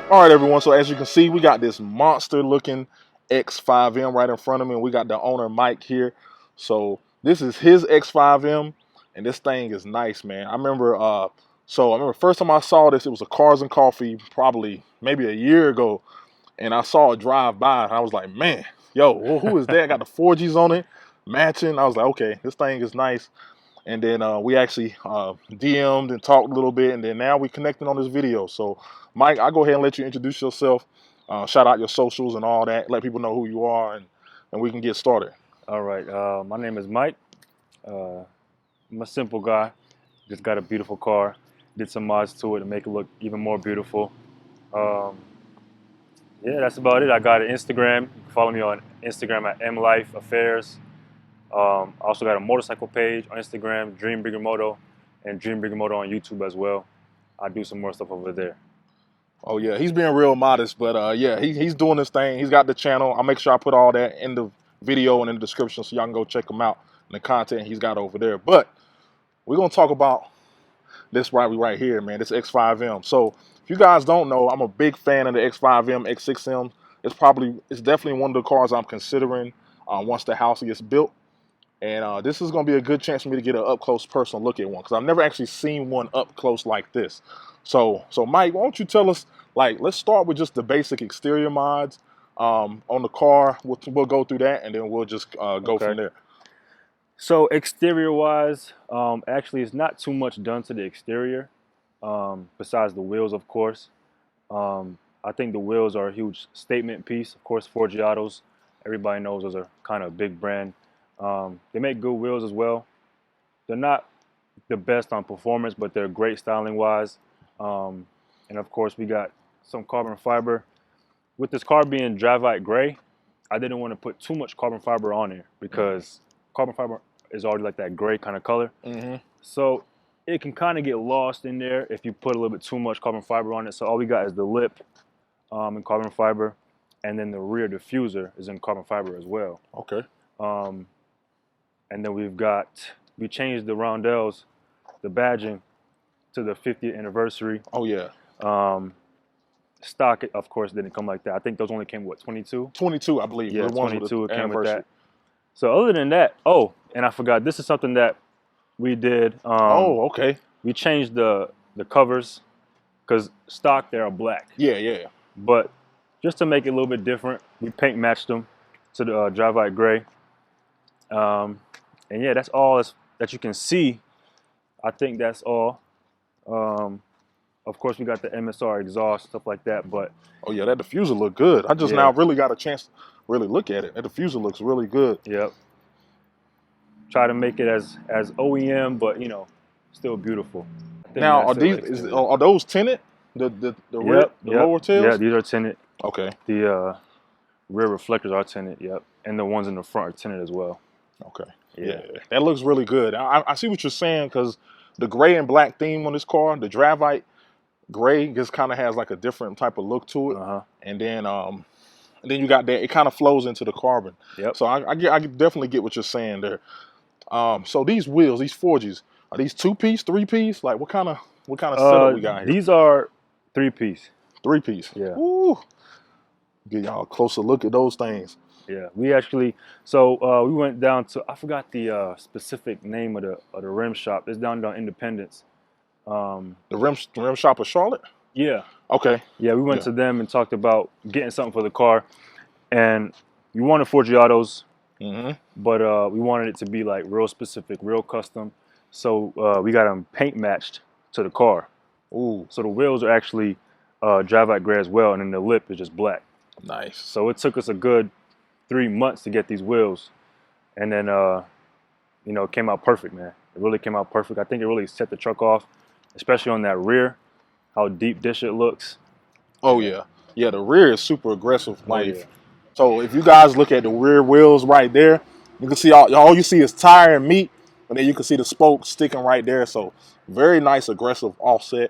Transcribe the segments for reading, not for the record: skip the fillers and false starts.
All right, everyone. So as you can see, we got this monster-looking X5M right in front of me, and we got the owner Mike here. So this is his X5M, and this thing is nice, man. I remember, first time I saw this, it was a Cars and Coffee, probably maybe a year ago, and I saw it drive by, and I was like, man, yo, who is that? Got the 4Gs on it, matching. I was like, okay, this thing is nice. And then we actually DM'd and talked a little bit, and then now we connected on this video. So, Mike, I'll go ahead and let you introduce yourself, shout out your socials and all that, let people know who you are, and we can get started. All right, my name is Mike. I'm a simple guy, just got a beautiful car, did some mods to it to make it look even more beautiful. Yeah, that's about it. I got an Instagram. You can follow me on Instagram at mlifeaffairs. I also got a motorcycle page on Instagram, Dream Bigger Moto, and Dream Bigger Moto on YouTube as well. I do some more stuff over there. Oh yeah, he's being real modest, but yeah, he's doing this thing. He's got the channel. I'll make sure I put all that in the video and in the description so y'all can go check him out and the content he's got over there. But we're gonna talk about this right here, man. This X5M. So if you guys don't know, I'm a big fan of the X5M, X6M. It's definitely one of the cars I'm considering once the house gets built. And this is going to be a good chance for me to get an up-close personal look at one because I've never actually seen one up close like this. So Mike, why don't you tell us, like, let's start with just the basic exterior mods on the car. We'll go through that, and then we'll just go from there. So exterior-wise, actually, it's not too much done to the exterior, besides the wheels, of course. I think the wheels are a huge statement piece. Of course, Forte Autos, everybody knows those are kind of a big brand. They make good wheels as well. They're not the best on performance, but they're great styling wise. And of course, we got some carbon fiber. With this car being Dravite gray, I didn't want to put too much carbon fiber on here because carbon fiber is already like that gray kind of color. So it can kind of get lost in there if you put a little bit too much carbon fiber on it. So all we got is the lip in carbon fiber, and then the rear diffuser is in carbon fiber as well. Okay. And then we changed the rondelles, the badging, to the 50th anniversary. Oh, yeah. Stock, of course, didn't come like that. I think those only came, what, 22? 22, I believe. Yeah, the ones 22 with the came with that. So other than that, oh, and I forgot, this is something that we did. Oh, okay. We changed the covers because stock, they are black. Yeah. But just to make it a little bit different, we paint matched them to the Dravite gray. And yeah, that's all that you can see. I think that's all. Of course, we got the MSR exhaust, stuff like that. But oh yeah, that diffuser look good. I just now really got a chance to really look at it. That diffuser looks really good. Yep. Try to make it as OEM, but you know, still beautiful. Now, are those tinted? The lower tails? Yeah, these are tinted. Okay. The rear reflectors are tinted. Yep, and the ones in the front are tinted as well. Okay. Yeah, that looks really good. I see what you're saying because the gray and black theme on this car, the Dravite gray, just kind of has like a different type of look to it. And then you got that, it kind of flows into the carbon. Yep. So I definitely get what you're saying there. So these wheels, these 4Gs, are these 2-piece, 3-piece? Like what kind of setup we got here? These are 3-piece. 3-piece. Yeah. Woo. Get y'all a closer look at those things. Yeah, we actually, so we went down to, I forgot the specific name of the rim shop. It's down on Independence. The rim shop of Charlotte? Yeah. Okay. Yeah, we went to them and talked about getting something for the car. And we wanted Forte Autos, but we wanted it to be like real specific, real custom. So we got them paint matched to the car. Ooh. So the wheels are actually Dravite gray as well, and then the lip is just black. Nice. So it took us a good 3 months to get these wheels, and then you know, it came out perfect, man. It really came out perfect. I think it really set the truck off, especially on that rear, how deep dish it looks. Oh yeah, the rear is super aggressive. Like, so if you guys look at the rear wheels right there, you can see all you see is tire and meat, and then you can see the spokes sticking right there. So very nice aggressive offset,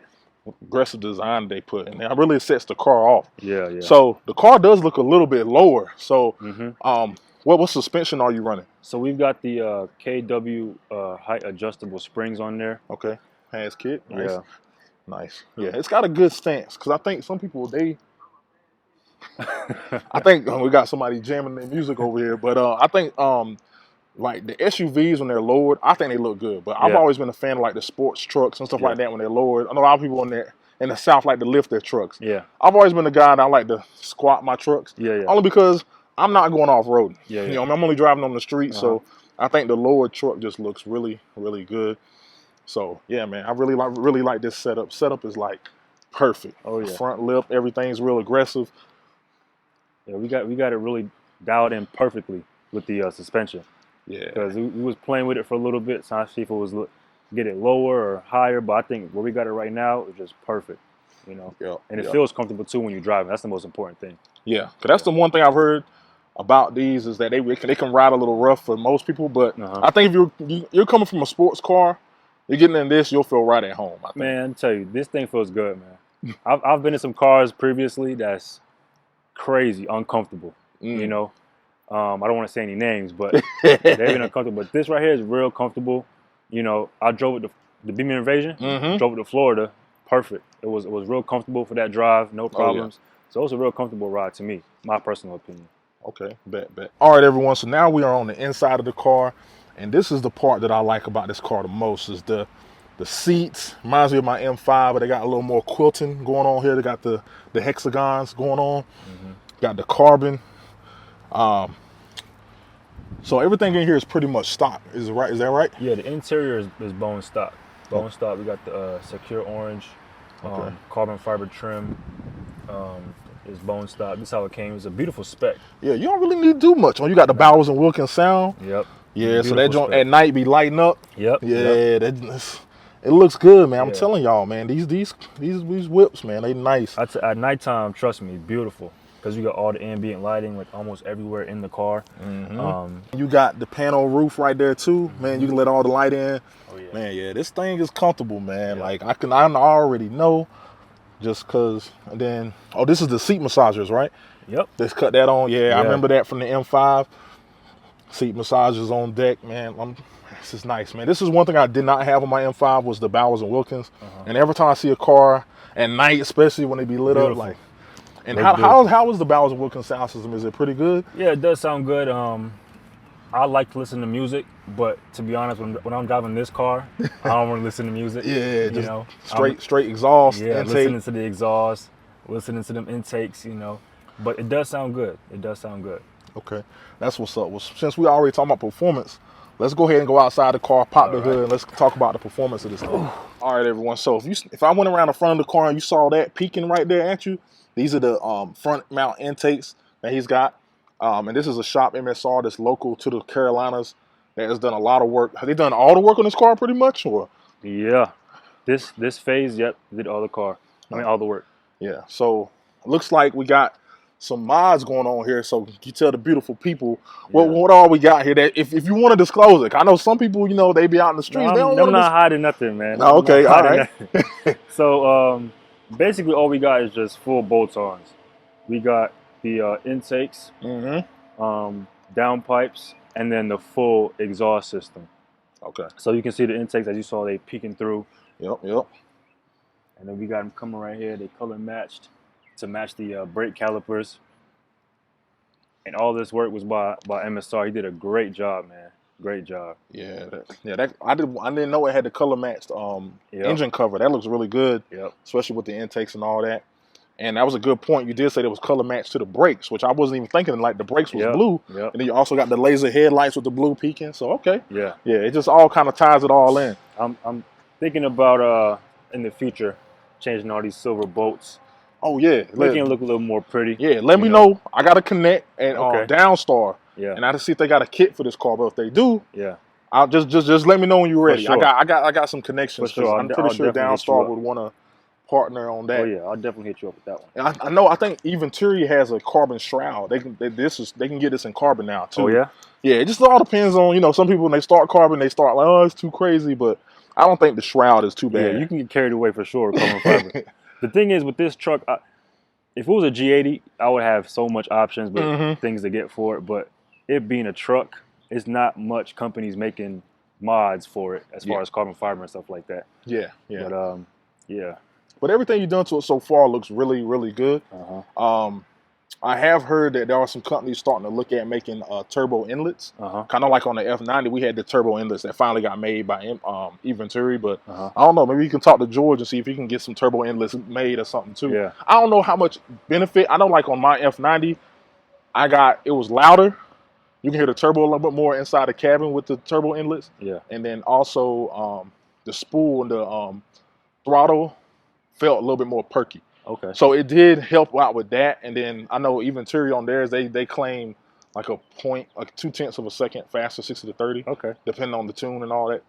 aggressive design they put, and it really sets the car off. Yeah. So the car does look a little bit lower. So what suspension are you running? So we've got the KW height adjustable springs on there. Okay, has kit. Nice. Yeah. Nice. Yeah, it's got a good stance because I think some people they I think we got somebody jamming their music over here, but I think like the SUVs when they're lowered, I think they look good. But I've Yeah. always been a fan of like the sports trucks and stuff Yeah. like that when they're lowered. I know a lot of people in the South like to lift their trucks. Yeah. I've always been the guy that I like to squat my trucks, Yeah. only because I'm not going off road. Yeah. You know, I'm only driving on the street, Uh-huh. so I think the lowered truck just looks really, really good. So yeah, man, I really like this setup. Setup is like perfect. Oh yeah. Front lip, everything's real aggressive. Yeah, we got it really dialed in perfectly with the suspension. Yeah. Because we was playing with it for a little bit, trying to see if it was get it lower or higher. But I think where we got it right now is just perfect, you know. Yeah. And it feels comfortable too when you're driving. That's the most important thing. Yeah, because that's the one thing I've heard about these is that they can ride a little rough for most people. But I think if you're coming from a sports car, you're getting in this, you'll feel right at home. I think. Man, I tell you, this thing feels good, man. I've been in some cars previously that's crazy uncomfortable. You know, I don't want to say any names, but they've been uncomfortable. But this right here is real comfortable. You know, I drove it the BMW Invasion, drove it to Florida, perfect. It was real comfortable for that drive, no problems. So it was a real comfortable ride to me, my personal opinion. Okay, bet. All right, everyone. So now we are on the inside of the car, and this is the part that I like about this car the most is the seats. Reminds me of my M5, but they got a little more quilting going on here. They got the hexagons going on. Got the carbon. So everything in here is pretty much stock. Is that right? Yeah, the interior is bone stock. Bone stock. We got the secure orange, carbon fiber trim. Is bone stock. This is how it came. It's a beautiful spec. Yeah, you don't really need to do much. You got the Bowers and Wilkins sound. Yep. Yeah, beautiful so that joint spec. at night be lighting up. Yep. Yeah, it looks good, man. I'm Yeah. telling y'all, man. These whips, man, they nice. At nighttime, trust me, beautiful. Because you got all the ambient lighting, like almost everywhere in the car. You got the panel roof right there too, man. You can let all the light in. Oh yeah. Man, yeah, this thing is comfortable, man. Yeah. Like I already know, just cause. And then, this is the seat massagers, right? Yep. Let's cut that on. Yeah, I remember that from the M5. Seat massagers on deck, man. This is nice, man. This is one thing I did not have on my M5 was the Bowers and Wilkins. And every time I see a car at night, especially when they be lit up, like. And how is the Bowers and Wilkins sound system? Is it pretty good? Yeah, it does sound good. I like to listen to music, but to be honest, when I'm driving this car, I don't want to listen to music. Yeah, just straight exhaust. Yeah, intake. listening to the exhaust, listening to them intakes, you know. But it does sound good. It does sound good. Okay, that's what's up. Well, since we already talking about performance, let's go ahead and go outside the car, pop the hood, and let's talk about the performance of this thing. All right, everyone. So if I went around the front of the car and you saw that peeking right there at you, these are the front mount intakes that he's got. And this is a shop MSR that's local to the Carolinas that has done a lot of work. Have they done all the work on this car pretty much? Or Yeah. This phase, yep, did all the car. I mean, all the work. Yeah. So it looks like we got some mods going on here. So you tell the beautiful people what all we got here. That if you want to disclose it, I know some people, they be out in the streets. No, I'm not hiding nothing, man. Oh, okay, all right. So basically, all we got is just full bolt-ons. We got the intakes, downpipes, and then the full exhaust system. Okay. So you can see the intakes, as you saw, they peeking through. Yep. And then we got them coming right here. They color matched to match the brake calipers. And all this work was by MSR. He did a great job, man. Great job. Yeah, I didn't know it had the color matched engine cover. That looks really good. Yep. Especially with the intakes and all that. And that was a good point. You did say there was color matched to the brakes, which I wasn't even thinking. Like the brakes was blue, and then you also got the laser headlights with the blue peaking. So okay, yeah, it just all kind of ties it all in. I'm thinking about in the future changing all these silver bolts. Oh yeah, making it look a little more pretty. Yeah, let me know. I got to connect and Downstar. Yeah, and I just see if they got a kit for this car. But if they do, I'll just let me know when you're ready. Sure. I got some connections. For sure. I'm pretty sure Downstar would want to partner on that. Oh yeah, I'll definitely hit you up with that one. And I think Venturi has a carbon shroud. They can get this in carbon now too. Oh yeah? Yeah, it just all depends on, some people when they start carbon, they start like, oh, it's too crazy, but I don't think the shroud is too bad. Yeah, you can get carried away for sure with carbon fiber. The thing is with this truck, if it was a G80, I would have so much options but things to get for it, but it being a truck, it's not much companies making mods for it as far as carbon fiber and stuff like that. Yeah. But yeah. But everything you've done to it so far looks really, really good. I have heard that there are some companies starting to look at making turbo inlets. Uh-huh. Kind of like on the F90, we had the turbo inlets that finally got made by Venturi. But Uh-huh. I don't know. Maybe you can talk to George and see if he can get some turbo inlets made or something too. Yeah. I don't know how much benefit. I know like on my F90, it was louder. You can hear the turbo a little bit more inside the cabin with the turbo inlets. Yeah. And then also the spool and the throttle felt a little bit more perky. Okay. So it did help out with that. And then I know even Venturi on theirs, they claim like a point, like 0.2 of a second faster, 60 to 30, Okay. depending on the tune and all that.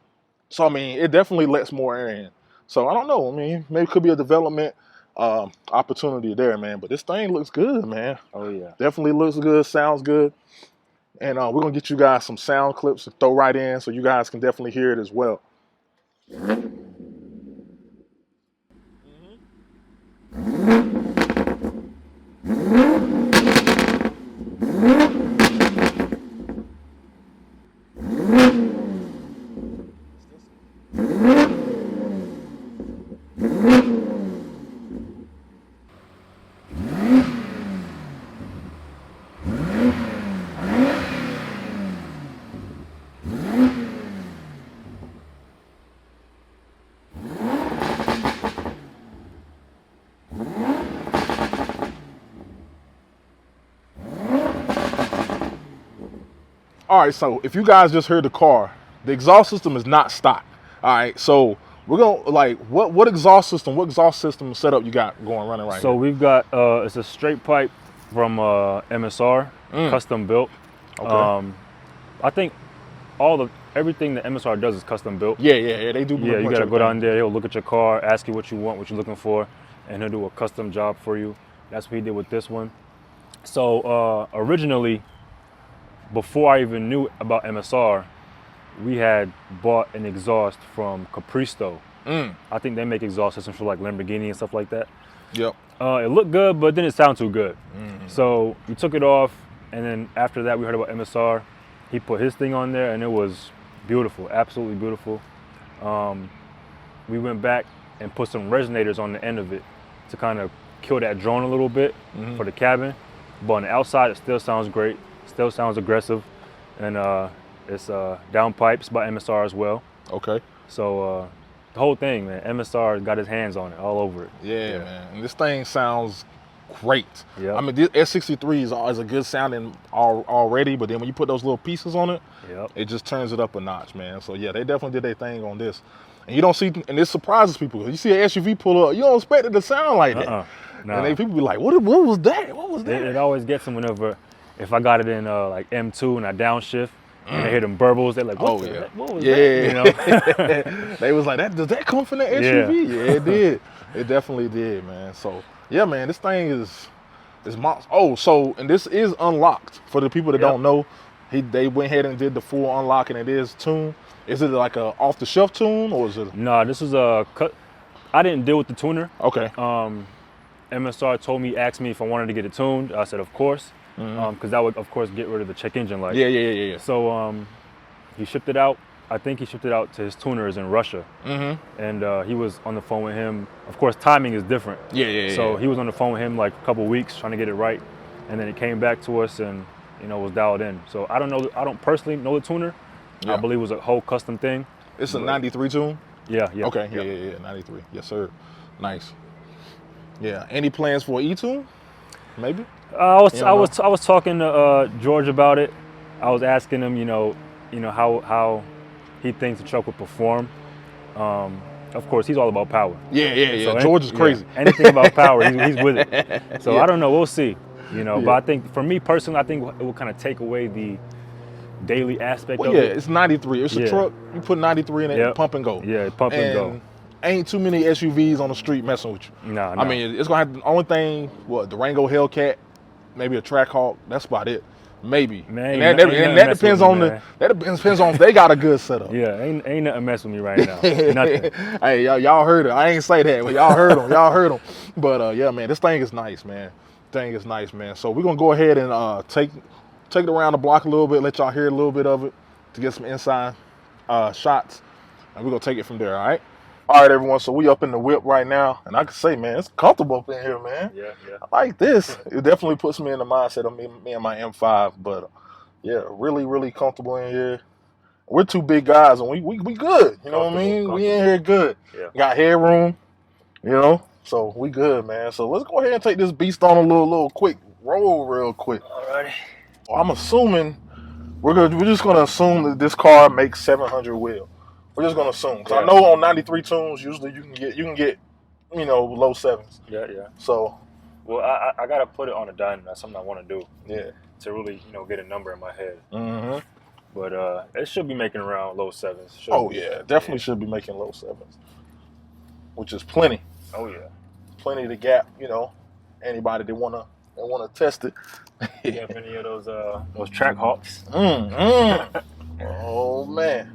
So I mean, it definitely lets more air in. So I don't know. I mean, maybe it could be a development opportunity there, man. But this thing looks good, man. Oh yeah. Definitely looks good, sounds good. And we're gonna get you guys some sound clips to throw right in, so you guys can definitely hear it as well. All right, so if you guys just heard the car, the exhaust system is not stock. All right, so we're gonna like what exhaust system setup you got running right So here? we've got it's a straight pipe from MSR, custom built. Okay. I think everything that MSR does is custom built. Yeah, they do. Yeah, you gotta go down there. He'll look at your car, ask you what you want, what you're looking for, and he'll do a custom job for you. That's what he did with this one. So originally, before I even knew about MSR, we had bought an exhaust from Capristo. I think they make exhaust systems for like Lamborghini and stuff like that. Yep. It looked good, but didn't sound too good. So we took it off, and then after that, we heard about MSR. He put his thing on there, and it was beautiful, absolutely beautiful. We went back and put some resonators on the end of it to kind of kill that drone a little bit for the cabin. But on the outside, it still sounds great, still sounds aggressive, and it's downpipes by MSR as well. Okay. So the whole thing, man, MSR got his hands on it, all over it. Yeah, man. And this thing sounds great. Yeah. I mean, this S63 is a good sounding already, but then when you put those little pieces on it, it just turns it up a notch, man. So yeah, they definitely did their thing on this. And you don't see, and it surprises people. You see an SUV pull up, you don't expect it to sound like that. Nah. And people be like, what was that? What was that? It always gets them if I got it in like M2 and I downshift, and they hear them burbles, they're like, what was that? You know? They was like, does that come from the SUV? Yeah, it did. It definitely did, man. So yeah, man, this thing is monster. Oh, so and this is unlocked for the people that don't know. They went ahead and did the full unlock, and it is tuned. Is it like a off the shelf tune, or is it? No, this is a cut. I didn't deal with the tuner. Okay. MSR asked me if I wanted to get it tuned. I said, of course, because that would, of course, get rid of the check engine light. Yeah. So he shipped it out. I think he shipped it out to his tuners in Russia. And he was on the phone with him. Of course, timing is different. So he was on the phone with him like a couple weeks trying to get it right. And then it came back to us and, was dialed in. So I don't personally know the tuner. I believe it was a whole custom thing. It's a 93 tune? Yeah. Okay, yeah, 93. Yes, sir. Nice. Yeah. Any plans for E-tune? Maybe? I was talking to George about it. I was asking him, how he thinks the truck would perform. Of course, he's all about power. Yeah. So George is crazy. Anything about power, he's with it. So I don't know. We'll see. But I think for me personally, I think it will kind of take away the daily aspect of it. It's 93. It's a truck. You put 93 in it, pump and go. Yeah, pump and go. Ain't too many SUVs on the street messing with you. No. I mean, it's gonna have the only thing. The Rango Hellcat, maybe a Trackhawk. That's about it. Maybe. Man, and that depends on if they got a good setup. Yeah, ain't nothing messing with me right now. Nothing. Hey, y'all heard it. I ain't say that, but y'all heard them. Y'all heard them. But yeah, man, this thing is nice, man. So we're gonna go ahead and take it around the block a little bit, let y'all hear a little bit of it to get some inside shots, and we're gonna take it from there. All right. All right, everyone. So we up in the whip right now, and I can say, man, it's comfortable up in here, man. Yeah, yeah. I like this. It definitely puts me in the mindset of me and my M5. But yeah, really, really comfortable in here. We're two big guys, and we good. You know what I mean? We in here good. Yeah. Got headroom. You know, so we good, man. So let's go ahead and take this beast on a little quick roll, real quick. Alrighty. Well, I'm assuming we're just gonna assume that this car makes 700 wheel. We're just gonna assume, because I know on 93 tunes usually you can get you know, low sevens. Yeah, yeah. So, well, I gotta put it on a dyno. That's something I want to do. Yeah. To really, you know, get a number in my head. Mm-hmm. But it should be making around low sevens. Yeah, definitely should be making low sevens, which is plenty. Oh yeah. Plenty to gap. You know, anybody that wanna test it. You have any of those track hawks? Oh man.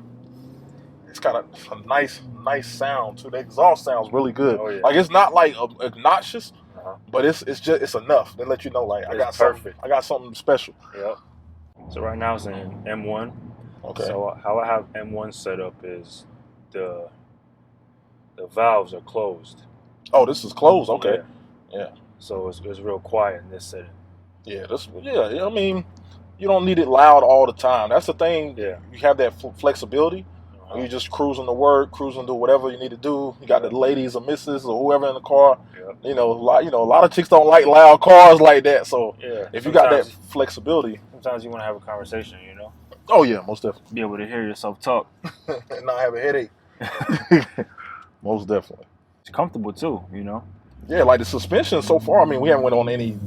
It's got a nice sound too. The exhaust sounds really good. Oh, yeah. Like it's not like obnoxious, but it's enough to let you know like I got something special. Yep. So right now it's in M1. Okay. So how I have M1 set up is the valves are closed. Oh, this is closed. Okay. Yeah. So it's real quiet in this setting. Yeah. I mean, you don't need it loud all the time. That's the thing. Yeah. You have that flexibility. You're just cruising to work, cruising to whatever you need to do. You got the ladies or missus or whoever in the car. Yep. You know, a lot of chicks don't like loud cars like that. So if you got that flexibility, sometimes you want to have a conversation. You know. Oh yeah, most definitely. Be able to hear yourself talk and not have a headache. Most definitely. It's comfortable too. You know. Yeah, like the suspension so far. I mean, we haven't went on any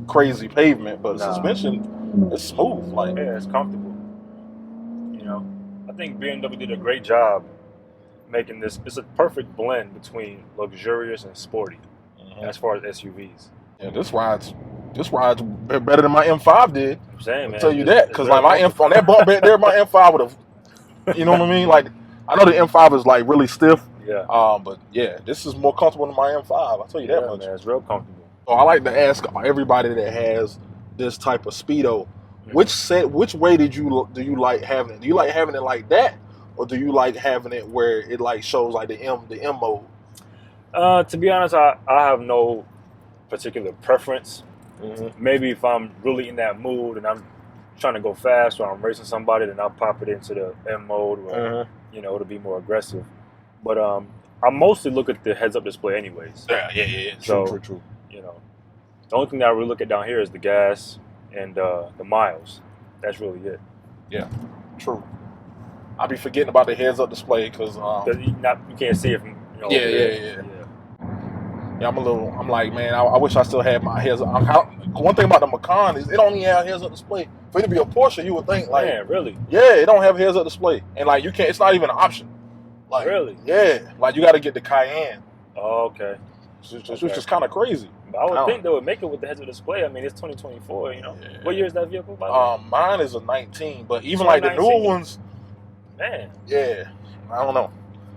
crazy pavement, but the suspension is smooth. Like it's comfortable. You know. I think BMW did a great job making this. It's a perfect blend between luxurious and sporty as far as SUVs. Yeah, this ride's better than my M5 did. I'm saying, man. I'll tell you that, because like my M5 on that bump back there, my M5 would have, you know what I mean? Like I know the M5 is like really stiff. Yeah. But yeah, this is more comfortable than my M5. I'll tell you that much. Man, it's real comfortable. So I like to ask everybody that has this type of speedo. Which way do you like having it? Do you like having it like that, or do you like having it where it like shows like the M mode? To be honest, I have no particular preference. Maybe if I'm really in that mood and I'm trying to go fast or I'm racing somebody, then I'll pop it into the M mode, or you know, it'll be more aggressive. But I mostly look at the heads-up display anyways. Yeah. True. You know, the only thing that I really look at down here is the gas and the miles. That's really it. Yeah, true. I be forgetting about the heads-up display because you can't see it from. You know, yeah. I'm like, man, I wish I still had my heads-up. One thing about the Macan is it don't even have heads-up display. For it to be a Porsche, you would think like, man, really? Yeah, it don't have heads-up display, and like you can't. It's not even an option. Like, really? Yeah, like you got to get the Cayenne. Oh, okay. Which is kind of crazy. I would think they would make it with the heads-up display. I mean, it's 2024, you know. Yeah. What year is that vehicle, by the way? Mine is a 19, but even like the newer ones, man. Yeah, I don't know.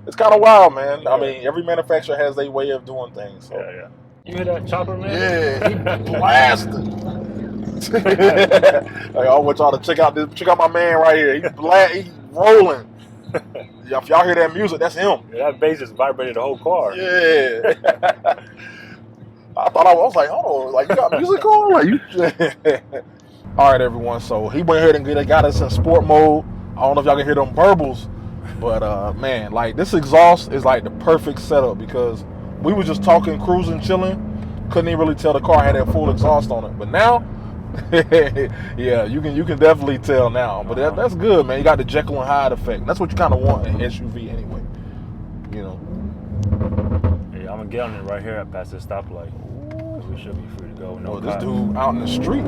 It's kind of wild, man. Yeah. I mean, every manufacturer has their way of doing things. So. Yeah. You hear that chopper, man? Yeah, he blasted. Like, I want y'all to check out my man right here. He's rolling. If y'all hear that music, that's him. Yeah, that bass just vibrated the whole car. Yeah. I thought I was like, hold on, like you got music on? Like you All right, everyone. So he went ahead and got us in sport mode. I don't know if y'all can hear them burbles, but man, like this exhaust is like the perfect setup because we were just talking, cruising, chilling. Couldn't even really tell the car had that full exhaust on it. But now, yeah, you can definitely tell now. But that's good, man. You got the Jekyll and Hyde effect. That's what you kind of want in an SUV anyway. You know. Yeah, I'm gonna get on it right here past this stoplight. We should be free to go. No, this dude out in the street.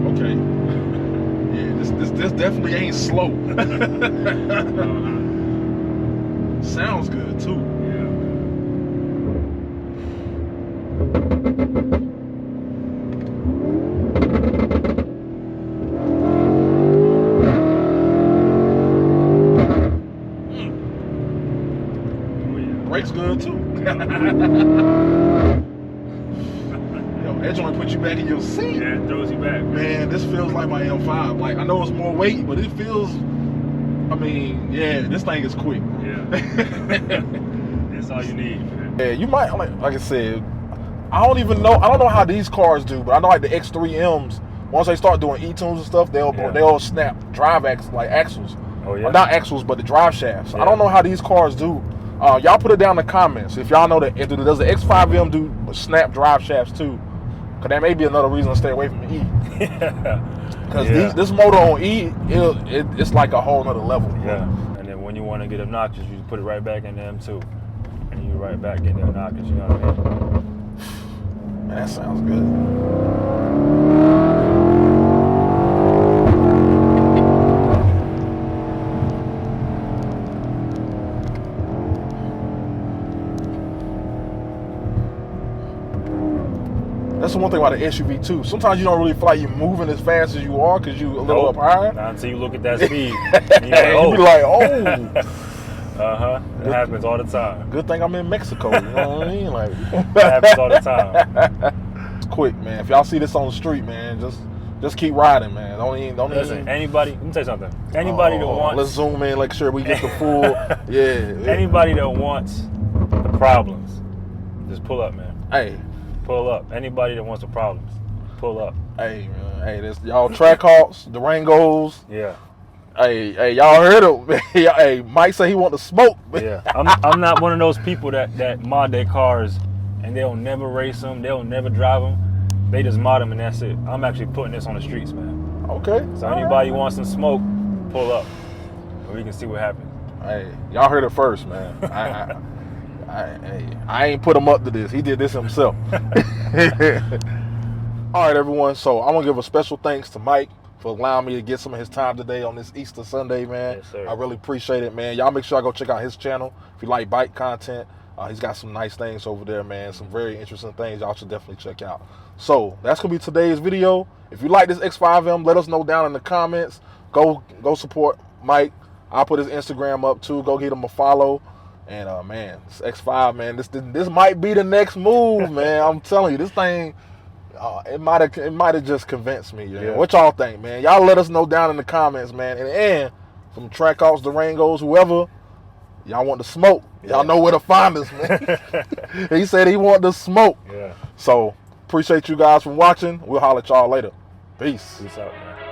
Okay. Yeah, this definitely ain't slow. Sounds good too. Brakes good too. Yo, That joint put you back in your seat. Yeah, it throws you back. Man, this feels like my M5. Like, I know it's more weight, but it feels, I mean, yeah, this thing is quick. Yeah. That's all you need, man. Yeah, you might, like I said, I don't know how these cars do, but I know like the X3Ms, once they start doing E-tunes and stuff, they'll snap drive axles. Oh, yeah? Well, not axles, but the drive shafts. Yeah. I don't know how these cars do. Y'all put it down in the comments if y'all know that. Does the X5M do snap drive shafts too? Because that may be another reason to stay away from the E. Because this motor on E, it's like a whole nother level. Yeah. And then when you want to get obnoxious, you put it right back in the M2. And you right back get the obnoxious, you know what I mean? Man, that sounds good. That's the one thing about the SUV too. Sometimes you don't really feel like you're moving as fast as you are because you a little up higher. Not until you look at that speed. You be like, oh. It happens all the time. Good thing I'm in Mexico. You know what I mean? Like, it happens all the time. It's quick, man. If y'all see this on the street, man, just keep riding, man. Don't Listen, anybody. Let me tell you something. Anybody that wants. Let's zoom in, make sure we get the full. Yeah. Anybody that wants the problems, just pull up, man. Hey. Pull up. Anybody that wants the problems, pull up. Hey, man. Hey, this y'all Trackhawks, Durangos. Yeah. Hey, y'all heard him. Hey, Mike said he want to smoke. Yeah. I'm not one of those people that mod their cars and they'll never race them, they'll never drive them. They just mod them and that's it. I'm actually putting this on the streets, man. Okay. So anybody wants some smoke, pull up, and we can see what happens. Hey, y'all heard it first, man. I ain't put him up to this. He did this himself. All right, everyone. So I'm gonna give a special thanks to Mike for allowing me to get some of his time today on this Easter Sunday, man. Yes, sir. I really appreciate it, man. Y'all make sure y'all go check out his channel if you like bike content. He's got some nice things over there, man. Some very interesting things y'all should definitely check out. So that's gonna be today's video. If you like this X5M, let us know down in the comments. Go support Mike. I'll put his Instagram up too. Go get him a follow. And man, this X5, man, this might be the next move, man. I'm telling you, this thing, it might have just convinced me. Yeah. What y'all think, man? Y'all let us know down in the comments, man. And from Trackhawks, Durangos, whoever, y'all want the smoke. Y'all know where to find us, man. He said he want the smoke. Yeah. So appreciate you guys for watching. We'll holler at y'all later. Peace. Peace out, man.